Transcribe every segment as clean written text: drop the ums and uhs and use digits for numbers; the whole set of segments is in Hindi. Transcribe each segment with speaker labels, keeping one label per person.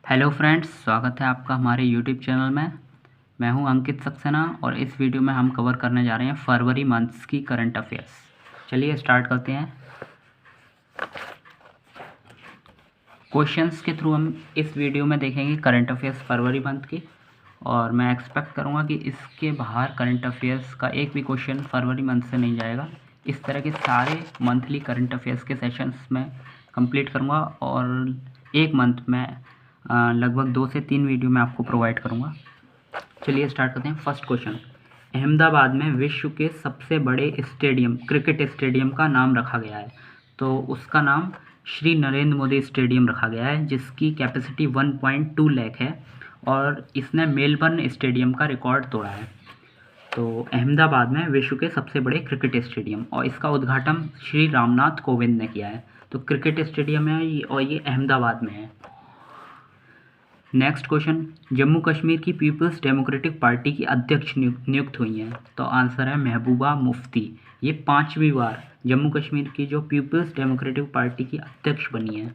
Speaker 1: हेलो फ्रेंड्स, स्वागत है आपका हमारे यूट्यूब चैनल में। मैं हूं अंकित सक्सेना और इस वीडियो में हम कवर करने जा रहे हैं फरवरी मंथ्स की करंट अफेयर्स। चलिए स्टार्ट करते हैं। क्वेश्चंस के थ्रू हम इस वीडियो में देखेंगे करंट अफेयर्स फरवरी मंथ की, और मैं एक्सपेक्ट करूंगा कि इसके बाहर करंट अफेयर्स का एक भी क्वेश्चन फरवरी मंथ से नहीं जाएगा। इस तरह के सारे मंथली करंट अफेयर्स के सेशंस में कंप्लीट करूंगा और एक मंथ में लगभग 2 से 3 वीडियो मैं आपको प्रोवाइड करूंगा। चलिए स्टार्ट करते हैं। फर्स्ट क्वेश्चन, अहमदाबाद में विश्व के सबसे बड़े स्टेडियम, क्रिकेट स्टेडियम का नाम रखा गया है। तो उसका नाम श्री नरेंद्र मोदी स्टेडियम रखा गया है, जिसकी कैपेसिटी 1.2 लाख है और इसने मेलबर्न स्टेडियम का रिकॉर्ड तोड़ा है। तो अहमदाबाद में विश्व के सबसे बड़े क्रिकेट स्टेडियम, और इसका उद्घाटन श्री रामनाथ कोविंद ने किया है। तो क्रिकेट स्टेडियम है और ये अहमदाबाद में है। नेक्स्ट क्वेश्चन, जम्मू कश्मीर की पीपल्स डेमोक्रेटिक पार्टी की अध्यक्ष नियुक्त हुई हैं। तो आंसर है महबूबा मुफ्ती। ये 5वीं बार जम्मू कश्मीर की जो पीपल्स डेमोक्रेटिक पार्टी की अध्यक्ष बनी है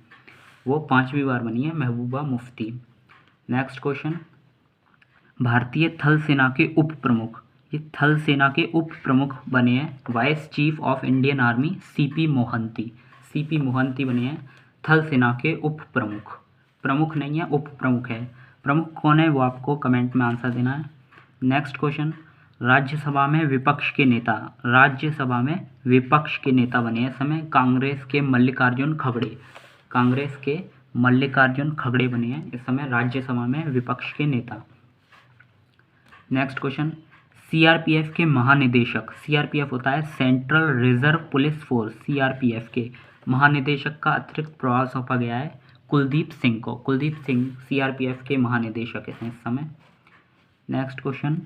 Speaker 1: वो 5वीं बार बनी है महबूबा मुफ्ती। नेक्स्ट क्वेश्चन, भारतीय थल सेना के उप प्रमुख, ये थल सेना के उप प्रमुख बने हैं vice chief of Indian army CP Mohanty. CP Mohanty बने हैं थल सेना के उप प्रमुख। प्रमुख नहीं है, उप प्रमुख है। प्रमुख कौन है वो आपको कमेंट में आंसर देना है। नेक्स्ट क्वेश्चन, राज्यसभा में विपक्ष के नेता, राज्यसभा में विपक्ष के नेता बने हैं इस समय कांग्रेस के मल्लिकार्जुन खड़गे। कांग्रेस के मल्लिकार्जुन खड़गे बने हैं इस समय राज्यसभा में विपक्ष के नेता। नेक्स्ट क्वेश्चन, सीआरपीएफ के महानिदेशक, सीआरपीएफ होता है central reserve police force, CRPF के महानिदेशक का अतिरिक्त प्रभार सौंपा गया है कुलदीप सिंह को। कुलदीप सिंह सीआरपीएफ के महानिदेशक हैं इस समय। नेक्स्ट क्वेश्चन,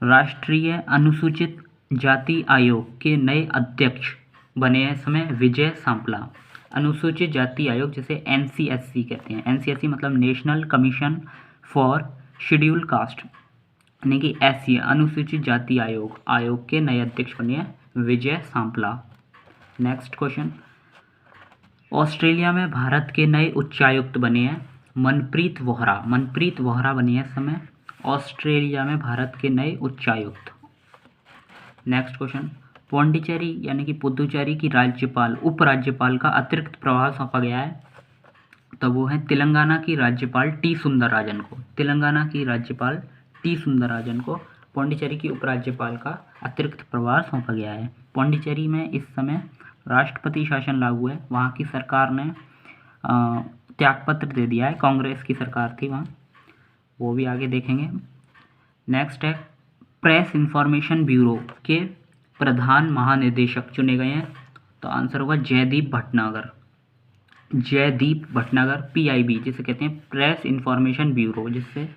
Speaker 1: राष्ट्रीय अनुसूचित जाति आयोग के नए अध्यक्ष बने हैं इस समय विजय सांपला। अनुसूचित जाति आयोग जिसे एनसीएससी कहते हैं, एनसीएससी मतलब national commission for scheduled caste, यानी कि एससी अनुसूचित जाति आयोग के नए अध्यक्ष बने हैं Vijay Sampla. Next question, Australia में भारत के नए उच्चायुक्त बने हैं मनप्रीत वोहरा। मनप्रीत वोहरा बनी है इस समय ऑस्ट्रेलिया में भारत के नए उच्चायुक्त। नेक्स्ट क्वेश्चन, पौंडीचेरी यानी कि पुदुचेरी की राज्यपाल, उपराज्यपाल का अतिरिक्त प्रभार सौंपा गया है। तो वो है तेलंगाना की राज्यपाल टी सुंदरराजन को। तेलंगाना की राज्यपाल टी सुंदरराजन को पौंडीचेरी की उपराज्यपाल का अतिरिक्त प्रभार सौंपा गया है। पौंडीचेरी में इस समय राष्ट्रपति शासन लागू है। वहाँ की सरकार ने त्यागपत्र दे दिया है, कांग्रेस की सरकार थी वहाँ, वो भी आगे देखेंगे। नेक्स्ट है, प्रेस इंफॉर्मेशन ब्यूरो के प्रधान महानिदेशक चुने गए हैं। तो आंसर होगा जयदीप भटनागर। जयदीप भटनागर, पीआईबी जिसे कहते हैं प्रेस इंफॉर्मेशन ब्यूरो, जिससे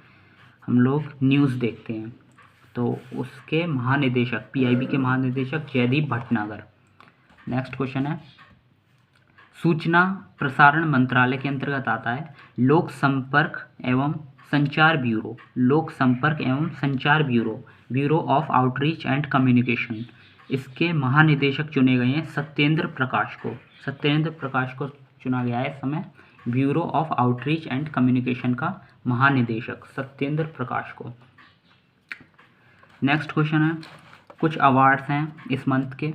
Speaker 1: हम लोग न्यूज़ देखते हैं। तो उसके महानिदेशक, पीआईबी के महानिदेशक जयदीप भटनागर। नेक्स्ट क्वेश्चन है, सूचना प्रसारण मंत्रालय के अंतर्गत आता है लोक संपर्क एवं संचार ब्यूरो। लोक संपर्क एवं संचार bureau, bureau of outreach and communication. इसके महानिदेशक चुने गए हैं सत्येंद्र प्रकाश को। सत्येंद्र प्रकाश को चुना गया है इस समय bureau of outreach and communication का महानिदेशक सत्येंद्र प्रकाश को। नेक्स्ट क्वेश्चन है, कुछ अवार्ड्स हैं इस मंथ के।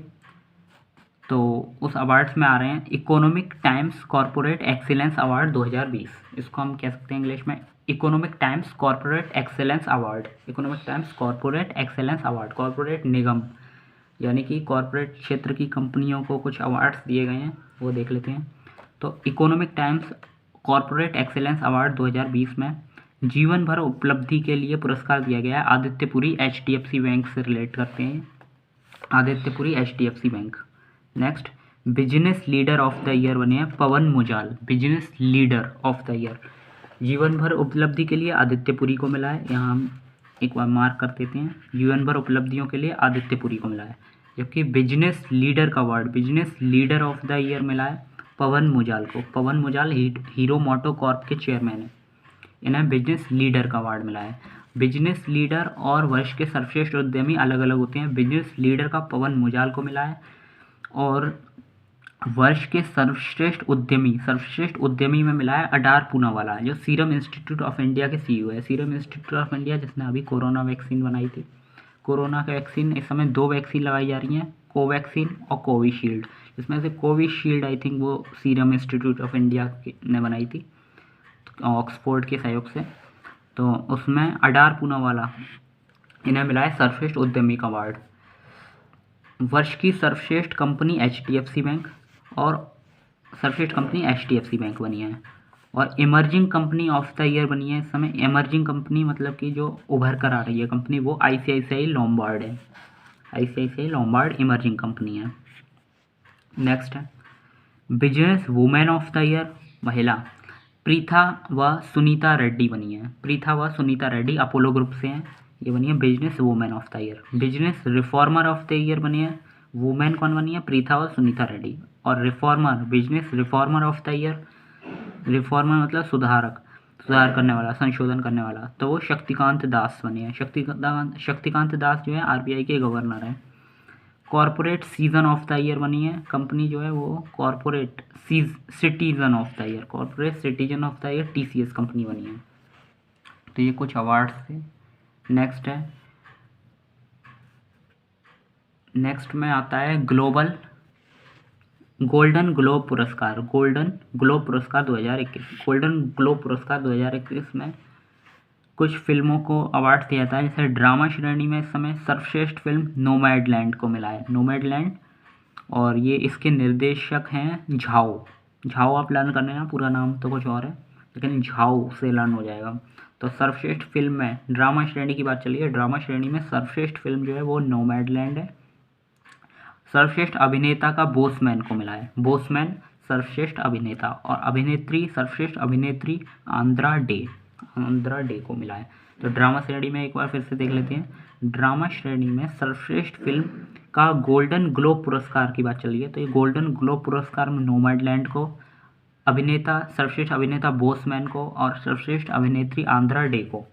Speaker 1: तो उस अवार्ड्स में आ रहे हैं Economic Times corporate excellence award 2020। इसको हम कह सकते हैं इंग्लिश में Economic Times corporate excellence award. Economic Times corporate excellence award, corporate निगम यानी कि कॉर्पोरेट क्षेत्र की कंपनियों को कुछ अवार्ड्स दिए गए हैं, वो देख लेते हैं। तो economic Times corporate excellence award 2020 में जीवन भर उपलब्धि के लिए पुरस्कार दिया गया है आदित्यपुरी एचडीएफसी बैंक से रिलेट करते हैं, Aditya Puri HDFC bank. Next, business leader of the year बने हैं Pawan Munjal. Business leader of the year जीवन भर उपलब्धि के लिए आदित्यपुरी को मिला है। यहाँ हम एक बार मार्क कर देते हैं, जीवन भर उपलब्धियों के लिए आदित्यपुरी को मिला है। जबकि बिजनेस लीडर का award, business leader of the year मिला है पवन मुजाल को। पवन मुजाल हीरो मोटो कॉर्प के चेयरमैन हैं, इन्हें बिजनेस लीडर का अवार्ड मिला है। बिजनेस लीडर और वर्ष के सर्वश्रेष्ठ उद्यमी अलग अलग होते हैं। बिजनेस लीडर का पवन मुजाल को मिला है और वर्ष के सर्वश्रेष्ठ उद्यमी में मिला है अडार पूनावाला, जो सीरम इंस्टीट्यूट ऑफ इंडिया के सीईओ है। सीरम इंस्टीट्यूट ऑफ इंडिया जिसने अभी कोरोना वैक्सीन बनाई थी। कोरोना का वैक्सीन, इस समय 2 वैक्सीन लगाई जा रही हैं, कोवैक्सीन और कोविशील्ड। इसमें से कोविशील्ड आई थिंक वो सीरम इंस्टीट्यूट ऑफ इंडिया ने बनाई थी ऑक्सफोर्ड के सहयोग से। तो उसमें अडार पूनावाला, इन्हें मिला है सर्वश्रेष्ठ उद्यमी का अवार्ड। वर्ष की सर्वश्रेष्ठ कंपनी HDFC बैंक, और सर्वश्रेष्ठ कंपनी HDFC बैंक बनी है। और emerging company of the year बनी है इस समय। इमर्जिंग कंपनी मतलब कि जो उभर कर आ रही है कंपनी, वो ICICI लोम्बार्ड है। ICICI लोम्बार्ड इमर्जिंग कंपनी है। नेक्स्ट है business women of the year महिला, प्रीथा व सुनीता रेड्डी बनी है। प्रीथा व सुनीता रेड्डी अपोलो ग्रुप से हैं, ये बनी है business women of the year. Business reformer of the year बनी है, वुमेन कौन बनी है? प्रीथा व सुनीता रेड्डी। और reformer, business reformer of the year, reformer मतलब सुधार करने वाला, संशोधन करने वाला, तो वो शक्तिकांत दास बने हैं। शक्तिकांत दास जो है RBI के गवर्नर हैं। Corporate season of the year बनी है कंपनी जो है वो corporate citizen of the year, corporate citizen of the year TCS company बनी है। तो ये कुछ अवार्ड्स थे। नेक्स्ट में आता है गोल्डन ग्लोब पुरस्कार। गोल्डन ग्लोब पुरस्कार 2021 में कुछ फिल्मों को अवार्ड दिया जाता है। जैसे ड्रामा श्रेणी में इस समय सर्वश्रेष्ठ फिल्म नोमैडलैंड को मिला है, नोमैडलैंड। और ये इसके निर्देशक हैं झाओ आप लर्न करने हैं, पूरा नाम तो कुछ और है लेकिन झाओ से लर्न हो जाएगा। तो सर्वश्रेष्ठ फिल्म में ड्रामा श्रेणी की बात चली है, ड्रामा श्रेणी में सर्वश्रेष्ठ फिल्म जो है वो नोमैडलैंड है। सर्वश्रेष्ठ अभिनेता का बोसमैन को मिला है, बोसमैन सर्वश्रेष्ठ अभिनेता। और अभिनेत्री, सर्वश्रेष्ठ अभिनेत्री आंद्रा डे को मिला है। तो ड्रामा श्रेणी में एक बार फिर से देख लेते हैं। ड्रामा श्रेणी में सर्वश्रेष्ठ फिल्म का गोल्डन ग्लोब पुरस्कार की बात चली है, तो ये गोल्डन ग्लोब पुरस्कार में नोमैडलैंड को, अभिनेता, सर्वश्रेष्ठ अभिनेता बोसमैन को, और सर्वश्रेष्ठ अभिनेत्री आंद्रा डे को।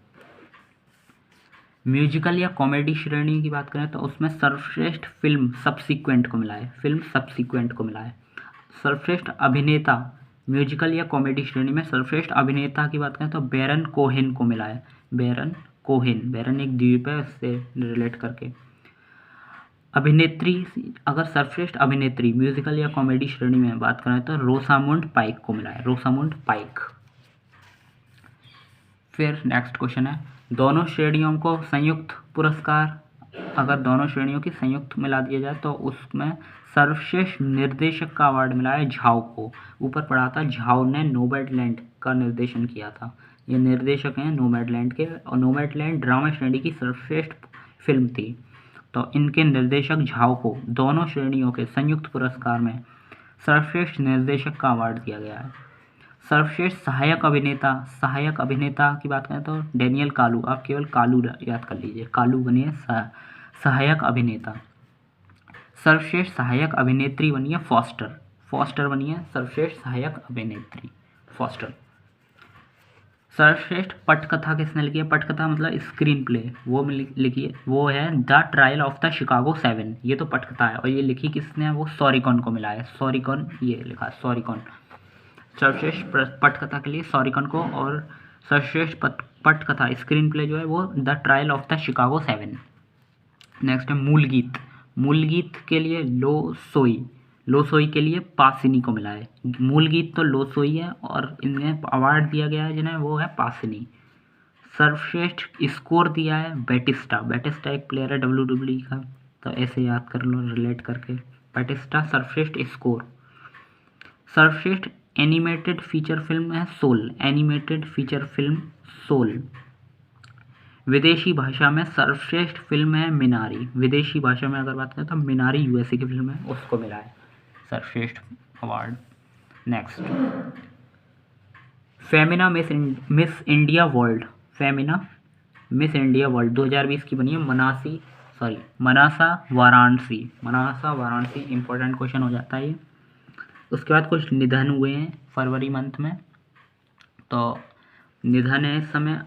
Speaker 1: म्यूजिकल या कॉमेडी श्रेणी की बात करें तो उसमें सर्वश्रेष्ठ फिल्म सब्सिक्वेंट को मिला है, सर्वश्रेष्ठ अभिनेता म्यूजिकल या कॉमेडी श्रेणी में सर्वश्रेष्ठ अभिनेता की बात करें तो बैरन कोहेन को मिला है। बैरन एक द्वीप है, उससे रिलेट करके। अभिनेत्री, अगर सर्वश्रेष्ठ अभिनेत्री म्यूजिकल या कॉमेडी श्रेणी में बात करें तो रोसामुंड पाइक को मिला है, रोसामुंड पाइक। फिर नेक्स्ट क्वेश्चन है दोनों श्रेणियों को संयुक्त पुरस्कार, अगर दोनों श्रेणियों की संयुक्त मिला दिया जाए तो उसमें सर्वश्रेष्ठ निर्देशक का अवार्ड मिला है झाओ को। ऊपर पढ़ा था झाओ ने नोमैडलैंड का निर्देशन किया था, ये निर्देशक हैं नोमैडलैंड के। और नोमैडलैंड ड्रामा श्रेणी की सर्वश्रेष्ठ फिल्म थी, तो इनके निर्देशक झाओ को दोनों श्रेणियों के संयुक्त पुरस्कार में सर्वश्रेष्ठ निर्देशक का अवार्ड दिया गया है। सर्वश्रेष्ठ सहायक अभिनेता की बात करें तो डेनियल कालू, आप केवल कालू याद कर लीजिए, कालू बनिए सहायक अभिनेता। सर्वश्रेष्ठ सहायक अभिनेत्री बनी है फॉस्टर बनी है सर्वश्रेष्ठ सहायक अभिनेत्री फॉस्टर। सर्वश्रेष्ठ पटकथा किसने लिखी है? पटकथा मतलब स्क्रीन प्ले, वो लिखी है, वो है the trial of the Chicago 7, ये तो पटकथा है। और ये लिखी किसने है? वो सॉरिकॉन को मिला है, सॉरिकॉन, ये लिखा सॉरिकॉन। सर्वश्रेष्ठ पटकथा के लिए सॉरिकॉन को, और सर्वश्रेष्ठ पटकथा स्क्रीन प्ले जो है वो the trial of the Chicago 7। Next है मूल गीत के लिए लोसोई के लिए पासिनी को मिला है। मूल गीत तो लोसोई है और इन्हें अवार्ड दिया गया है जिन्हें, वो है पासिनी। सर्वश्रेष्ठ स्कोर दिया है बैटिस्टा एक प्लेयर है WWE का, तो ऐसे याद कर लो रिलेट करके, बैटिस्टा सर्वश्रेष्ठ स्कोर। सर्वश्रेष्ठ एनिमेटेड फीचर फिल्म है सोल। विदेशी भाषा में सर्वश्रेष्ठ फिल्म है मिनारी, विदेशी भाषा में अगर बात करें तो मिनारी USA की फिल्म है, उसको मिला है सर्वश्रेष्ठ award. Next Femina miss India world 2020 की बनी है मनासा वाराणसी। इंपॉर्टेंट क्वेश्चन हो जाता है ये। उसके बाद कुछ निधन हुए हैं फरवरी मंथ में, तो निधन है इस समय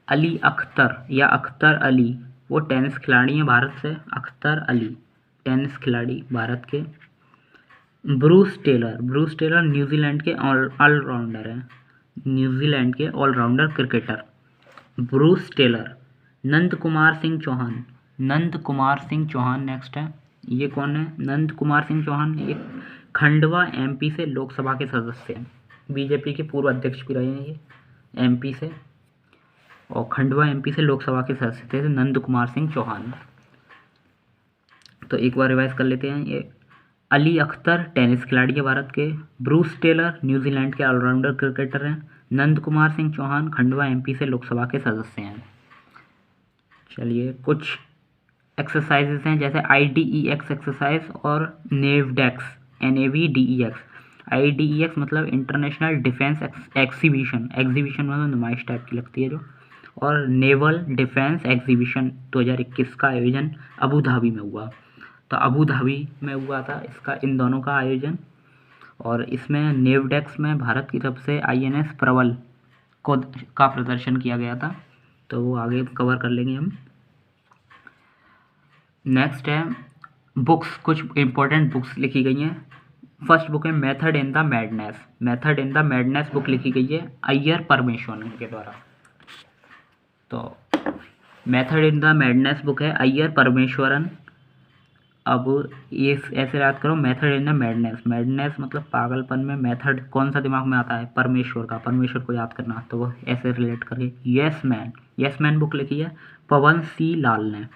Speaker 1: अली अख्तर अली, वो टेनिस खिलाड़ी हैं भारत से, अख्तर अली टेनिस खिलाड़ी भारत के। ब्रूस टेलर न्यूजीलैंड के ऑलराउंडर हैं, न्यूजीलैंड के allrounder cricketer Bruce Taylor. Nand Kumar Singh Chauhan, Nand Kumar Singh Chauhan next है। ये कौन है? नंद कुमार सिंह चौहान ये खंडवा एमपी से लोकसभा के सदस्य हैं, बीजेपी के पूर्व अध्यक्ष भी रहे हैं ये एमपी से, और खंडवा एमपी से लोकसभा के सदस्य थे नंद कुमार सिंह चौहान। तो एक बार रिवाइज कर लेते हैं। ये अली अख्तर टेनिस खिलाड़ी है भारत के, ब्रूस टेलर न्यूजीलैंड के ऑलराउंडर क्रिकेटर हैं, नंद कुमार सिंह चौहान खंडवा एमपी से लोकसभा के सदस्य हैं। चलिए कुछ एक्सरसाइजेस हैं जैसे IDEX एक्सरसाइज और नेवडेक्स NAVDEX। IDEX मतलब इंटरनेशनल डिफेंस एग्जीबिशन, एग्जीबिशन मतलब नुमाइश टाइप की लगती है जो, और नेवल डिफेंस एग्जीबिशन 2021 का आयोजन अबू धाबी में हुआ। तो अबू धाबी में हुआ था इसका, इन दोनों का आयोजन। और इसमें नेवडेक्स में भारत की तरफ से INS प्रबल का प्रदर्शन किया गया था, तो वो आगे कवर कर लेंगे हम। नेक्स्ट है बुक्स, कुछ इंपॉर्टेंट बुक्स लिखी गई हैं। फर्स्ट बुक है method in the madness, method in the madness book लिखी गई है अय्यर परमेश्वरन के द्वारा। तो method in the madness book है अय्यर परमेश्वरन। अब ये ऐसे याद करो, method in the madness, madness मतलब पागलपन में, मेथड कौन सा दिमाग में आता है? परमेश्वर का, परमेश्वर को याद करना, तो वो ऐसे रिलेट करके। यस मैन बुक लिखी है पवन C लाल ने,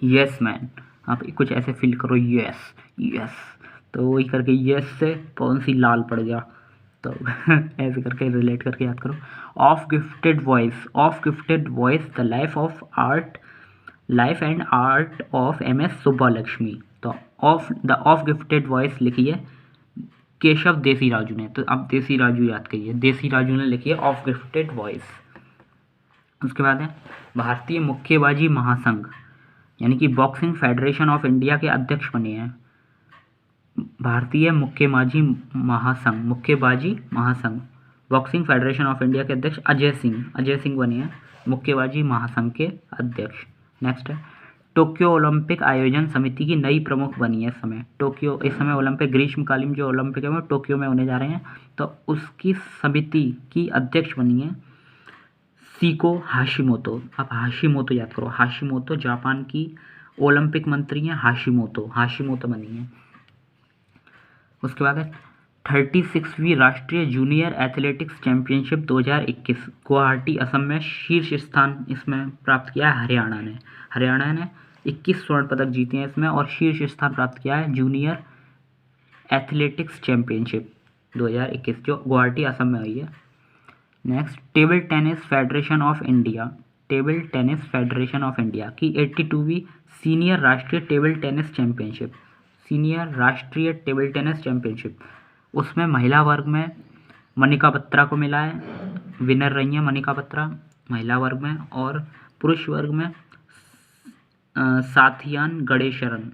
Speaker 1: यस मैन। आप कुछ ऐसे फील करो, यस यस, तो वही करके यस से पवन C लाल पड़ गया, तो ऐसे करके रिलेट करके याद करो। Of gifted voice the life and art of MS सुब्बालक्ष्मी। तो ऑफ गिफ्टेड वॉइस लिखी है केशव देसी राजू ने, तो अब देसी राजू याद करिए, देसी राजू ने लिखी है ऑफ गिफ्टेड वॉइस। उसके बाद है भारतीय मुक्केबाजी महासंघ, यानी कि बॉक्सिंग फेडरेशन ऑफ इंडिया के अध्यक्ष बने हैं भारतीय मुक्केबाजी महासंघ बॉक्सिंग फेडरेशन ऑफ इंडिया के अध्यक्ष अजय सिंह बने हैं मुक्केबाजी महासंघ के अध्यक्ष। नेक्स्ट है टोक्यो ओलंपिक आयोजन समिति की नई प्रमुख बनी है इस समय ओलंपिक ग्रीष्मकालीन जो ओलंपिक है वो टोक्यो में होने जा रहे हैं, तो उसकी समिति की अध्यक्ष बनी है सीको हाशिमोतो। आप हाशिमोतो याद करो, हाशिमोतो जापान की ओलंपिक मंत्री हैं, हाशिमोतो बनी है। उसके बाद है 36वीं राष्ट्रीय junior athletics championship 2021 Guwahati Assam में शीर्ष स्थान इसमें प्राप्त किया है हरियाणा ने 21 स्वर्ण पदक जीते हैं इसमें, और शीर्ष स्थान प्राप्त किया है जूनियर एथलेटिक्स चैंपियनशिप 2021 जो गुवाहाटी असम में हुई है। Next table tennis federation of India की 82वीं सीनियर राष्ट्रीय टेबल टेनिस चैंपियनशिप उसमें महिला वर्ग में मनिका बत्रा को मिला है, विनर रही हैं मनिका बत्रा महिला वर्ग में, और पुरुष वर्ग में साथियान गढ़शेखरन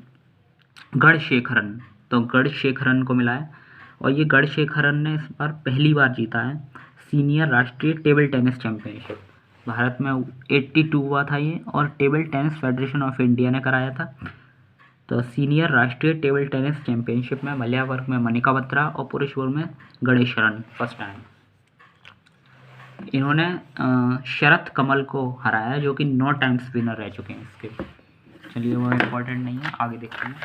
Speaker 1: को मिला है, और ये गढ़शेखरन ने इस बार पहली बार जीता है सीनियर राष्ट्रीय टेबल टेनिस चैंपियनशिप। भारत में 82 हुआ था ये, और table tennis federation of India ने कराया था। तो सीनियर राष्ट्रीय टेबल टेनिस चैंपियनशिप में महिला वर्ग में मनिका बत्रा और पुरुष वर्ग में गणेशरन फर्स्ट टाइम। इन्होंने शरत कमल को हराया जो कि 9 टाइम्स विनर रह चुके हैं इसके। चलिए वो इम्पोर्टेंट नहीं है, आगे देखते हैं।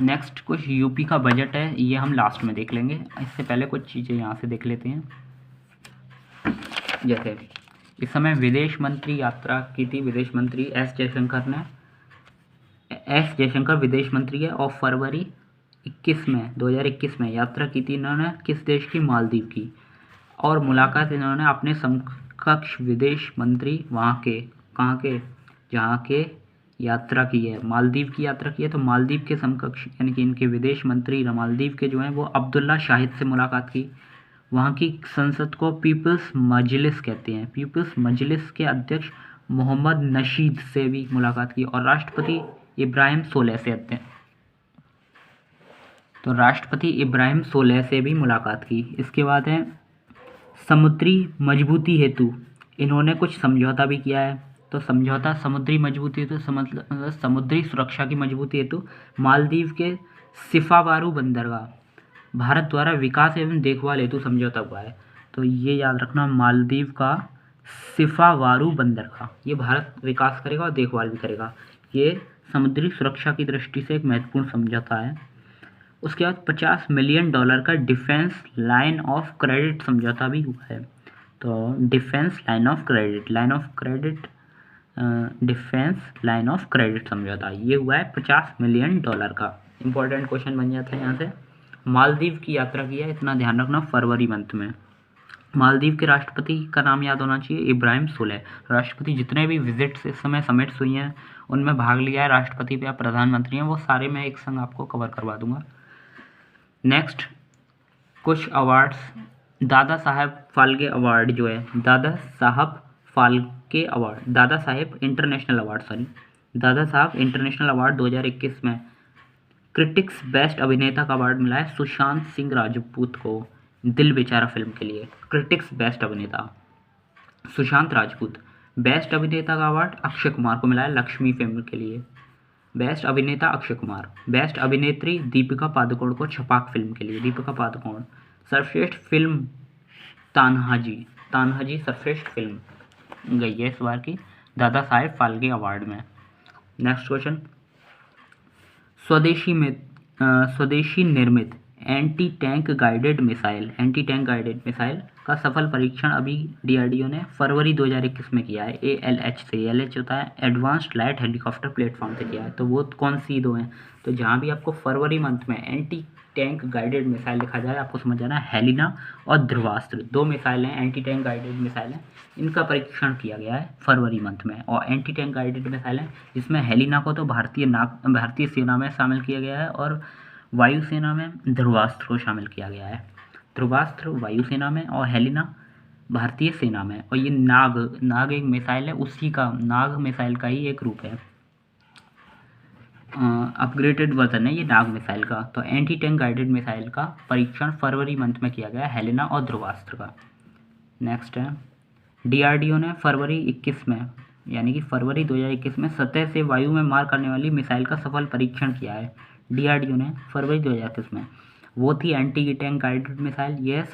Speaker 1: नेक्स्ट कुछ यूपी का बजट है, ये हम लास्ट में देख लेंगे, इससे पहले कुछ चीज़ें यहाँ से देख लेते हैं। जैसे इस समय विदेश मंत्री यात्रा की थी, विदेश मंत्री एस जयशंकर विदेश मंत्री है, और फरवरी 2021 में यात्रा की थी इन्होंने किस देश की? मालदीव की। और मुलाकात इन्होंने अपने समकक्ष विदेश मंत्री वहाँ के, कहाँ के, जहाँ के यात्रा की है, मालदीव की यात्रा की है, तो मालदीव के समकक्ष यानी कि इनके विदेश मंत्री मालदीव के जो हैं वो अब्दुल्ला शाहिद से मुलाकात की। वहाँ की संसद को पीपल्स मजलिस कहते हैं, पीपल्स मजलिस के अध्यक्ष मोहम्मद नशीद से भी मुलाकात की, और राष्ट्रपति इब्राहिम सोलेह से भी मुलाकात की। इसके बाद है समुद्री मजबूती हेतु इन्होंने कुछ समझौता भी किया है, तो समझौता समुद्री मजबूती हेतु मतलब समुद्री सुरक्षा की मजबूती हेतु मालदीव के सिफावारू बंदरगाह भारत द्वारा विकास एवं देखभाल हेतु समझौता हुआ है। तो ये याद रखना, मालदीव का सिफावारू बंदरगाह ये भारत विकास करेगा और देखभाल भी करेगा। ये समुद्री सुरक्षा की दृष्टि से एक महत्वपूर्ण समझौता है। उसके बाद $50 मिलियन का डिफेंस लाइन ऑफ क्रेडिट समझौता भी हुआ है। तो defence line of credit defence line of credit समझौता ये हुआ है $50 मिलियन का। इंपॉर्टेंट क्वेश्चन बन जाता है यहाँ से। मालदीव की यात्रा की है, इतना ध्यान रखना, फरवरी मंथ में। मालदीव के राष्ट्रपति का नाम याद होना चाहिए, इब्राहिम सोलेह। राष्ट्रपति जितने भी विजिट्स इस समय समिट्स हुई हैं उनमें भाग लिया है, राष्ट्रपति या प्रधानमंत्री हैं, वो सारे मैं एक संग आपको कवर करवा दूंगा। नेक्स्ट कुछ अवार्ड्स, दादा साहेब फाल्के अवार्ड जो है, Dada Saheb Phalke award, Dada Saheb international award 2021 में क्रिटिक्स बेस्ट अभिनेता का अवार्ड मिला है सुशांत सिंह राजपूत को, दिल बेचारा फिल्म के लिए। क्रिटिक्स बेस्ट अभिनेता सुशांत राजपूत। बेस्ट अभिनेता का अवार्ड अक्षय कुमार को मिला है लक्ष्मी फिल्म के लिए। बेस्ट अभिनेता अक्षय कुमार। बेस्ट अभिनेत्री दीपिका पादुकोण को छपाक फिल्म के लिए, दीपिका पादुकोण। सर्वश्रेष्ठ फिल्म तान्हाजी सर्वश्रेष्ठ फिल्म गई है इस बार की दादा साहेब फाल्के अवार्ड में। नेक्स्ट क्वेश्चन, स्वदेशी निर्मित एंटी टैंक गाइडेड मिसाइल का सफल परीक्षण अभी डीआरडीओ ने फरवरी 2021 में किया है। ALH से, ALH होता है एडवांस्ड लाइट हेलीकॉप्टर प्लेटफॉर्म से किया है। तो वो कौन सी दो हैं, तो जहाँ भी आपको फरवरी मंथ में एंटी टैंक गाइडेड मिसाइल लिखा जाए आपको समझ जाना है हेलिना और ध्रुवास्त्र, दो मिसाइल हैं एंटी टैंक गाइडेड मिसाइल हैं, इनका परीक्षण किया गया है फरवरी मंथ में। और एंटी टैंक गाइडेड मिसाइल हैं जिसमें हेलिना को तो भारतीय सेना में शामिल किया गया है और वायुसेना में ध्रुवास्त्र को शामिल किया गया है। ध्रुवास्त्र वायुसेना में और हेलिना भारतीय सेना में। और ये नाग एक मिसाइल है, उसी का, नाग मिसाइल का ही एक रूप है, अपग्रेडेड वर्जन है ये नाग मिसाइल का। तो एंटी टैंक गाइडेड मिसाइल का परीक्षण फरवरी मंथ में किया गया हेलिना और ध्रुवास्त्र का। नेक्स्ट है, डीआरडीओ ने फरवरी 21 में यानी कि फरवरी 2021 में सतह से वायु में मार करने वाली मिसाइल का सफल परीक्षण किया है। डीआरडीओ ने फरवरी 2021 में, वो थी एंटी टैंक गाइडेड मिसाइल, यह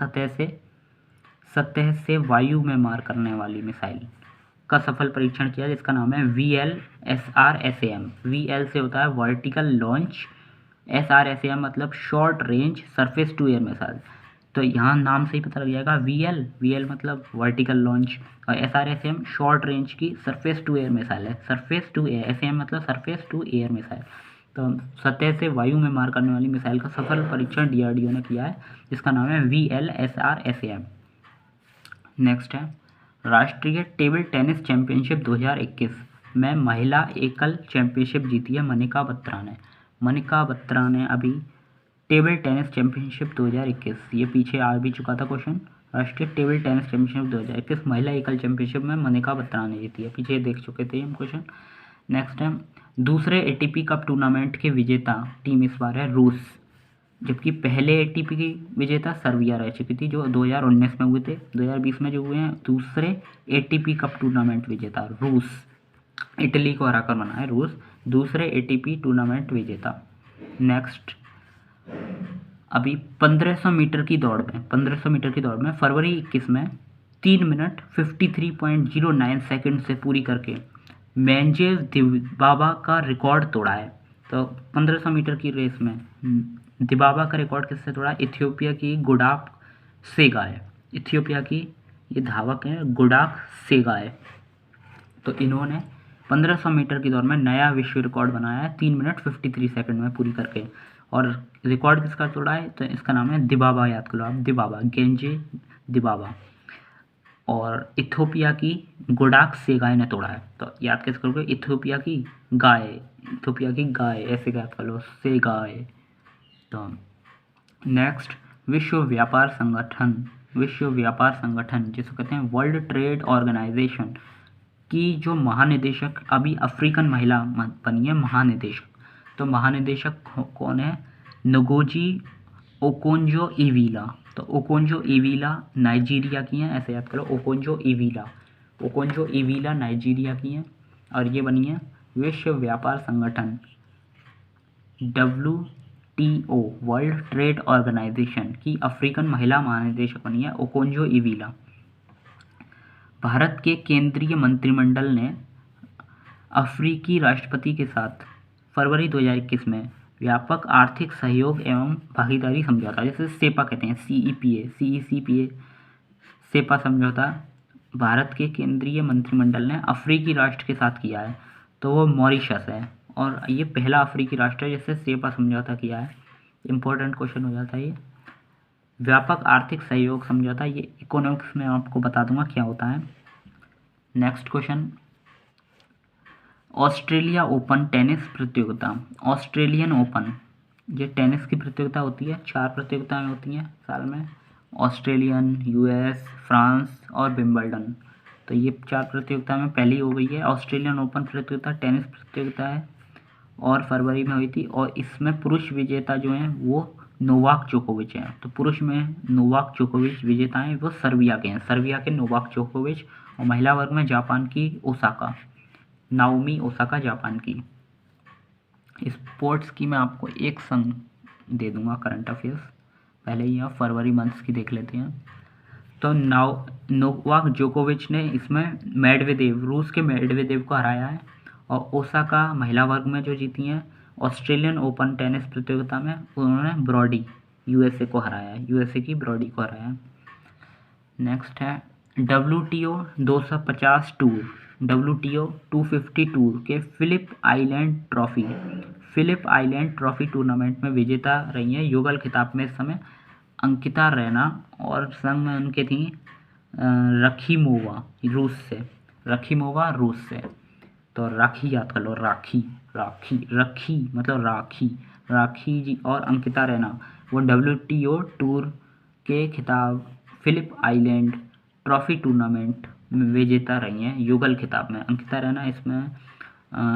Speaker 1: सतह से वायु में मार करने वाली मिसाइल का सफल परीक्षण किया जिसका नाम है VLSRSAM। VL से होता है वर्टिकल लॉन्च, SRSAM मतलब short range surface to air missile. तो यहाँ नाम से ही पता लग जाएगा, VL मतलब वर्टिकल लॉन्च और SRSAM शॉर्ट रेंज की सरफेस टू एयर मिसाइल है। सरफेस टू एयर, SAM मतलब सरफेस टू एयर मिसाइल। तो सतह से वायु में मार करने वाली मिसाइल का सफल परीक्षण डीआरडीओ ने किया है जिसका नाम है VLSRSAM। नेक्स्ट है, राष्ट्रीय टेबल टेनिस चैंपियनशिप 2021 में महिला एकल चैंपियनशिप जीती है मनिका बत्रा ने अभी टेबल टेनिस चैंपियनशिप 2021, ये पीछे आ भी चुका था क्वेश्चन। राष्ट्रीय टेबल टेनिस चैंपियनशिप 2021 महिला एकल चैंपियनशिप में मनिका बत्रा ने जीती है, पीछे देख चुके थे हम क्वेश्चन। नेक्स्ट है, दूसरे ATP कप टूर्नामेंट के विजेता टीम इस बार है रूस, जबकि पहले ATP की विजेता सर्बिया रह चुकी थी जो 2019 में हुए थे। 2020 में जो हुए हैं दूसरे ATP कप टूर्नामेंट विजेता रूस, इटली को हराकर बना है रूस दूसरे ATP टूर्नामेंट विजेता। नेक्स्ट, अभी 1500 मीटर की दौड़ में फरवरी 21 में 3 मिनट 53.09 सेकंड से पूरी करके मेंजेव दिबाबा का रिकॉर्ड तोड़ा है। तो 1500 मीटर की रेस में दिबाबा का रिकॉर्ड किससे तोड़ा? इथियोपिया की गुडाक सेगाय, इथियोपिया की ये धावक है गुडाक सेगाय। तो इन्होंने 1500 मीटर की दौड़ में नया विश्व रिकॉर्ड बनाया है 3 मिनट 53 सेकंड में पूरी करके। और रिकॉर्ड किसका तोड़ा है? तो इसका नाम है दिबाबा, याद करो आप, दिबाबा, गेंजे दिबाबा। और इथियोपिया की गुडाक सेगाय ने तोड़ा है। तो याद कैसे करोगे? इथियोपिया की गाय ऐसे याद कर लो, सेगाय। तो नेक्स्ट, विश्व व्यापार संगठन जिसको कहते हैं वर्ल्ड ट्रेड ऑर्गेनाइजेशन की जो महानिदेशक अभी अफ्रीकन महिला बनी है महानिदेशक। तो महानिदेशक कौन है? Ngozi Okonjo Iweala. तो ओकोंजो इवीला नाइजीरिया की हैं, ऐसे याद करो, Okonjo Iweala. Okonjo Iweala Nigeria की हैं और ये बनी है विश्व व्यापार संगठन WTO वर्ल्ड ट्रेड ऑर्गेनाइजेशन की अफ्रीकन महिला महानिदेशक बनी है ओकोंजो इवीला। भारत के केंद्रीय मंत्रिमंडल ने अफ्रीकी राष्ट्रपति के साथ फरवरी 2021 में व्यापक आर्थिक सहयोग एवं भागीदारी समझौता, जैसे सेपा कहते हैं, CEPA सेपा समझौता भारत के केंद्रीय मंत्रिमंडल ने अफ्रीकी राष्ट्र के साथ किया है, तो वो मॉरिशस है और ये पहला अफ्रीकी राष्ट्र है जिससे सेपा समझौता किया है। इंपॉर्टेंट क्वेश्चन हो जाता है ये। व्यापक आर्थिक सहयोग समझौता, ये इकोनॉमिक्स में आपको बता दूंगा क्या होता है। Next question, Australia open tennis प्रतियोगिता, ऑस्ट्रेलियन ओपन, ये टेनिस की प्रतियोगिता होती है, 4 प्रतियोगिताएं होती हैं साल में, ऑस्ट्रेलियन, US, फ्रांस और विंबलडन। तो ये 4 प्रतियोगिता में पहली हो गई है। ऑस्ट्रेलियन ओपन प्रतियोगिता टेनिस प्रतियोगिता है और फरवरी में हुई थी और इसमें पुरुष विजेता जो हैं वो नोवाक जोकोविच हैं। तो पुरुष में नोवाक जोकोविच विजेता हैं, वो सर्बिया के हैं, सर्बिया के नोवाक जोकोविच। और महिला वर्ग में जापान की ओसाका, नाओमी ओसाका जापान की। स्पोर्ट्स की मैं आपको एक संग दे दूंगा करंट अफेयर्स, पहले ही आप फरवरी मंथ्स की देख लेते हैं। तो नोवाक जोकोविच ने इसमें मेडवेदेव, रूस के मेडवेदेव को हराया है और ओसाका महिला वर्ग में जो जीती हैं ऑस्ट्रेलियन ओपन टेनिस प्रतियोगिता में, उन्होंने ब्रॉडी USA को हराया है, USA की ब्रॉडी को हराया है। नेक्स्ट है WTO 250 टूर, WTO 250 टूर के फिलिप आइलैंड ट्रॉफी टूर्नामेंट में विजेता रही हैं युगल खिताब में इस समय अंकिता रैना और संग में उनके थी रखीमोवा रूस से। तो राखी याद कर लो, रखी मतलब राखी जी और अंकिता रैना वो WTO टूर के खिताब फिलिप आइलैंड ट्रॉफी टूर्नामेंट में विजेता रही हैं युगल खिताब में। अंकिता रैना इसमें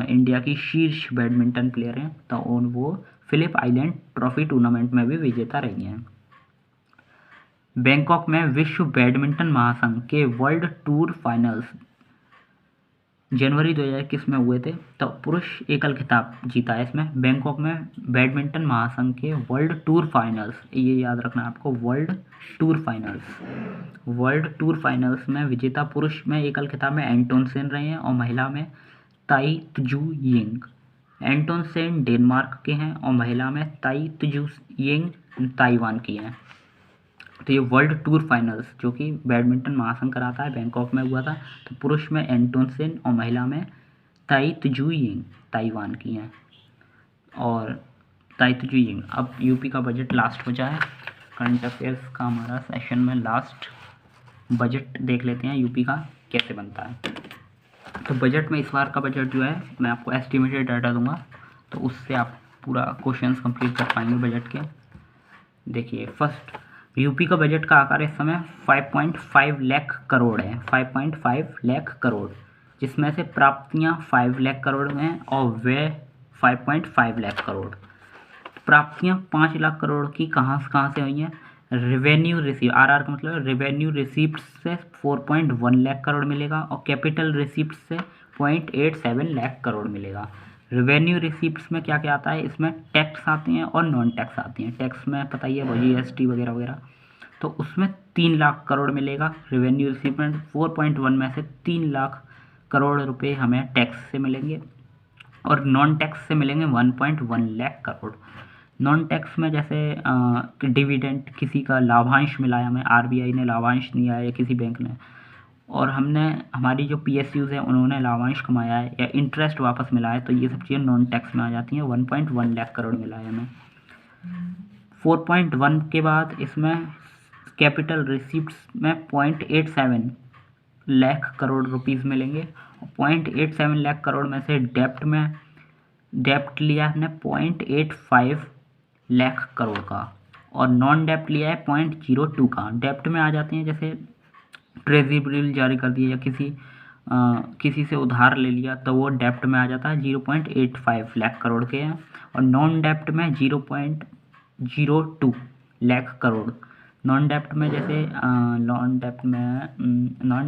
Speaker 1: इंडिया की शीर्ष बैडमिंटन प्लेयर हैं, तो वो फिलिप आइलैंड ट्रॉफी टूर्नामेंट में भी विजेता रही हैं। बैंकॉक में विश्व बैडमिंटन महासंघ के वर्ल्ड टूर फाइनल्स जनवरी 2021 में हुए थे, तो पुरुष एकल खिताब जीता है इसमें। बैंकॉक में बैडमिंटन महासंघ के वर्ल्ड टूर फाइनल्स, ये याद रखना आपको, वर्ल्ड टूर फाइनल्स में विजेता पुरुष में एकल खिताब में एंटोन सेन रहे हैं और महिला में ताई Tuju Ying. Anton Sen Denmark के हैं और महिला में ताई तुजू यिंग ताइवान की हैं। तो ये वर्ल्ड टूर फाइनल्स जो कि बैडमिंटन महासंघ कराता है, बैंकॉक में हुआ था। तो पुरुष में एंटोन सेन और महिला में ताई तुजू यिंग ताइवान की हैं और ताई तुजू यिंग। अब यूपी का बजट लास्ट बचा है, करंट अफेयर्स का हमारा सेशन में लास्ट बजट देख लेते हैं यूपी का कैसे बनता है। तो बजट में इस बार का बजट जो है मैं आपको एस्टिमेटेड डाटा दूंगा, तो उससे आप पूरा क्वेश्चंस कंप्लीट कर पाएंगे बजट के। देखिए फर्स्ट, यूपी का बजट का आकार इस समय 5.5 लाख करोड़ है, 5.5 लाख करोड़, जिसमें से प्राप्तियां 5 लाख करोड़ में हैं और व्यय 5.5 लाख करोड़। प्राप्तियां 5 लाख करोड़ की कहाँ से हुई हैं? रेवेन्यू रिसीव, RR का मतलब रेवेन्यू रिसीप्ट से 4.1 लाख करोड़ मिलेगा और कैपिटल रिसीप्ट से 0.87 लाख करोड़ मिलेगा। रेवेन्यू रिसीप्ट्स में क्या क्या आता है? इसमें टैक्स आते हैं और नॉन टैक्स आती हैं। टैक्स में पता ही है वो GST वगैरह वगैरह, तो उसमें 3 लाख करोड़ मिलेगा रेवेन्यू रिसीप्ट में। 4.1 में से 3 लाख करोड़ रुपए हमें टैक्स से मिलेंगे और नॉन टैक्स से मिलेंगे 1.1 लाख करोड़। नॉन टैक्स में जैसे डिविडेंड, किसी का लाभांश मिला है हमें, RBI ने लाभांश दिया है या किसी बैंक ने, और हमने हमारी जो PSUs हैं उन्होंने लाभांश कमाया है या इंटरेस्ट वापस मिला है, तो ये सब चीज़ें नॉन टैक्स में आ जाती हैं। 1.1 लाख करोड़ मिला है हमें। 4.1 के बाद इसमें कैपिटल रिसीप्ट्स में 0.87 लाख करोड़ रुपीस मिलेंगे। 0.87 लाख करोड़ में से डेप्ट लिया हमने 0.85 लाख करोड़ का और नॉन डेप्ट लिया है 0.02 का। डेप्ट में आ जाते हैं जैसे ट्रेजरी बिल जारी कर दिया या किसी से उधार ले लिया, तो वो डेप्ट में आ जाता है, 0.85 लाख करोड़ के हैं। और नॉन डेप्ट में 0.02 लाख करोड़ नॉन डेप्ट में जैसे नॉन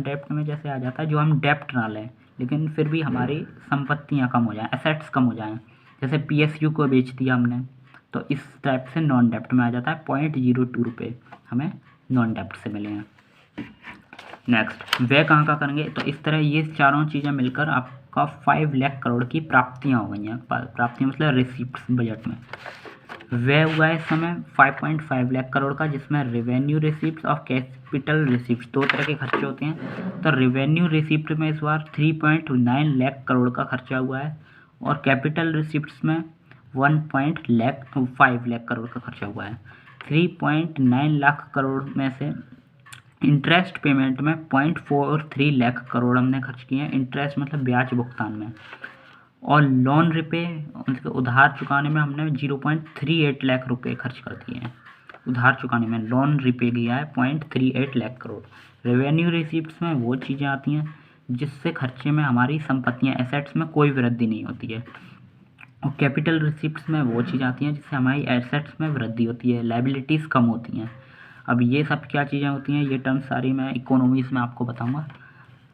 Speaker 1: डेप्ट में जैसे आ जाता है जो हम डेप्ट ना लें लेकिन फिर भी हमारी संपत्तियाँ कम हो जाएं, एसेट्स कम हो जाएं, जैसे PSU को बेच दिया हमने, तो इस टाइप से नॉन डेप्ट में आ जाता है। 0.02 रुपये हमें नॉन डेप्ट से मिले हैं। नेक्स्ट वे कहाँ करेंगे, तो इस तरह ये चारों चीज़ें मिलकर आपका 5 लाख करोड़ की प्राप्तियाँ हो गई हैं। प्राप्तियाँ मतलब रिसिप्ट्स बजट में। व्यय हुआ है इस समय 5.5 लाख करोड़ का, जिसमें रेवेन्यू रिसिप्ट और कैपिटल रिसिप्ट दो तरह के खर्चे होते हैं। तो रेवेन्यू रिसिप्ट में इस बार 3.9 लाख करोड़ का खर्चा हुआ है और कैपिटल रिसिप्ट्स में 1.5 लाख करोड़ का खर्चा हुआ है। 3.9 लाख करोड़ में से इंटरेस्ट पेमेंट में 0.43 लाख करोड़ हमने खर्च किए हैं, इंटरेस्ट मतलब ब्याज भुगतान में। और लोन रिपे उनके उधार चुकाने में हमने 0.38 लाख रुपए खर्च कर दिए हैं। उधार चुकाने में लोन रिपे किया है 0.38 लाख करोड़। रेवेन्यू रिसिप्ट्स में वो चीज़ें आती हैं जिससे खर्चे में हमारी संपत्तियां एसेट्स में कोई वृद्धि नहीं होती है। और कैपिटल रिसिप्ट्स में वो चीज़ आती हैं जिससे हमारी एसेट्स में वृद्धि होती है, लायबिलिटीज़ कम होती हैं। अब ये सब क्या चीज़ें होती हैं, ये टर्म्स सारी मैं इकोनॉमिक्स में आपको बताऊँगा,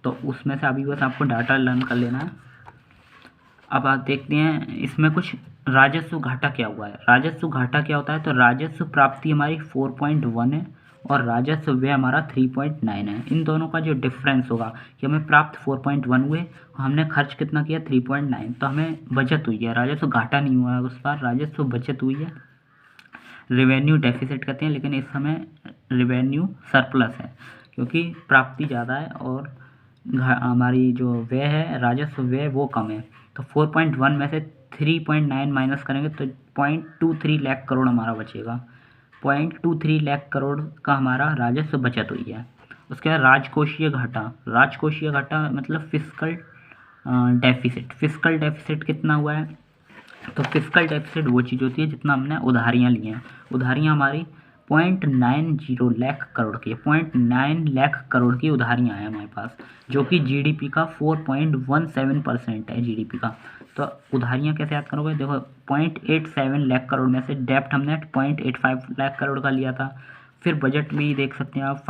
Speaker 1: तो उसमें से अभी बस आपको डाटा लर्न कर लेना है। अब आप देखते हैं इसमें कुछ राजस्व घाटा क्या हुआ है। राजस्व घाटा क्या होता है, तो राजस्व प्राप्ति हमारी 4.1 है और राजस्व व्यय हमारा 3.9 है। इन दोनों का जो डिफरेंस होगा कि हमें प्राप्त 4.1 हुए, हमने खर्च कितना किया 3.9, तो हमें बचत हुई है, राजस्व घाटा नहीं हुआ है उस बार, राजस्व बचत हुई है। रेवेन्यू डेफिसिट कहते हैं, लेकिन इस समय रेवेन्यू सरप्लस है क्योंकि प्राप्ति ज़्यादा है और हमारी जो व्यय है राजस्व व्यय वो कम है। तो 4.1 में से 3.9 माइनस करेंगे तो 0.23 लाख करोड़ हमारा बचेगा। 0.23 लाख करोड़ का हमारा राजस्व बचत हुई है। उसके बाद राजकोषीय घाटा। राजकोषीय घाटा मतलब फिस्कल डेफिसिट। फिस्कल डेफिसिट कितना हुआ है, तो फिस्कल डेफिसिट वो चीज़ होती है जितना हमने उधारियाँ ली हैं। उधारियाँ हमारी 0.90 लाख करोड़ की, 0.9 लाख करोड़ की उधारियाँ हैं हमारे पास, जो कि GDP का 4.17% है GDP का। तो उधारियाँ कैसे याद करोगे, देखो 0.87 लाख करोड़ में से डेप्ट हमने 0.85 लाख करोड़ का लिया था। फिर बजट भी देख सकते हैं आप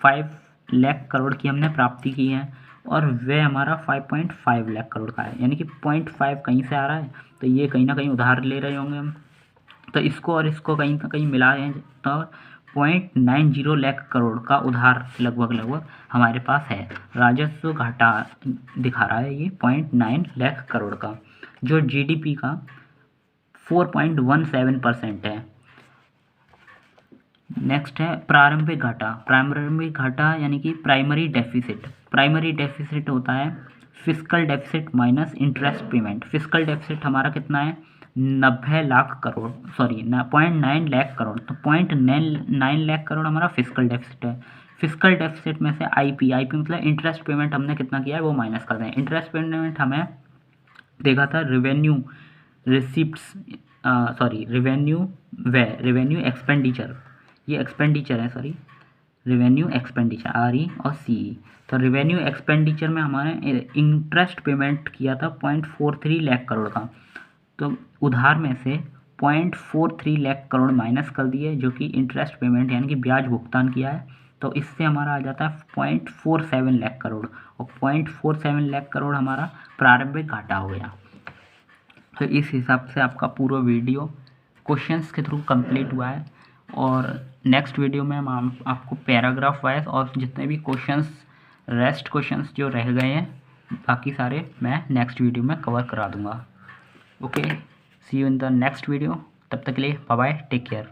Speaker 1: 5 लाख करोड़ की हमने प्राप्ति की है और व्यय हमारा 5.5 लाख करोड़ का है, यानी कि 0.5 कहीं से आ रहा है, तो ये कहीं ना कहीं उधार ले रहे होंगे हम, तो इसको और इसको कहीं ना कहीं मिला है तो 0.90 लाख करोड़ का उधार लगभग हमारे पास है। राजस्व घाटा दिखा रहा है ये 0.9 लाख करोड़ का, जो GDP का 4.17% है। नेक्स्ट है प्रारंभिक घाटा। प्रारंभिक घाटा यानी कि प्राइमरी डेफिसिट। प्राइमरी डेफिसिट होता है fiscal deficit minus interest payment. Fiscal deficit हमारा कितना है 90 लाख करोड़, सॉरी 0.9 लाख करोड़, तो 0.9 लाख करोड़ हमारा फिस्कल डेफिसिट है। फिस्कल डेफिसिट में से IP मतलब इंटरेस्ट पेमेंट हमने कितना किया है वो माइनस कर दें। इंटरेस्ट पेमेंट हमें देखा था रेवेन्यू रिसिप्ट्स, सॉरी रेवेन्यू व्यय, रेवेन्यू एक्सपेंडिचर, ये एक्सपेंडिचर है, सॉरी रेवेन्यू एक्सपेंडिचर RE और CE। तो रेवेन्यू एक्सपेंडिचर में हमारे इंटरेस्ट पेमेंट किया था 0.43 लाख करोड़ का, तो उधार में से 0.43 लाख करोड़ माइनस कर दिए जो कि इंटरेस्ट पेमेंट यानी कि ब्याज भुगतान किया है, तो इससे हमारा आ जाता है 0.47 लाख करोड़ और 0.47 लाख करोड़ हमारा प्रारंभिक घाटा हो गया। तो इस हिसाब से आपका पूरा वीडियो क्वेश्चंस के थ्रू कंप्लीट हुआ है और नेक्स्ट वीडियो में हम आपको पैराग्राफ वाइज और जितने भी क्वेश्चंस रेस्ट क्वेश्चंस जो रह गए हैं बाकी सारे मैं नेक्स्ट वीडियो में कवर करा दूंगा। Okay, see you in the next video. तब तक के लिए बाय बाय, टेक केयर।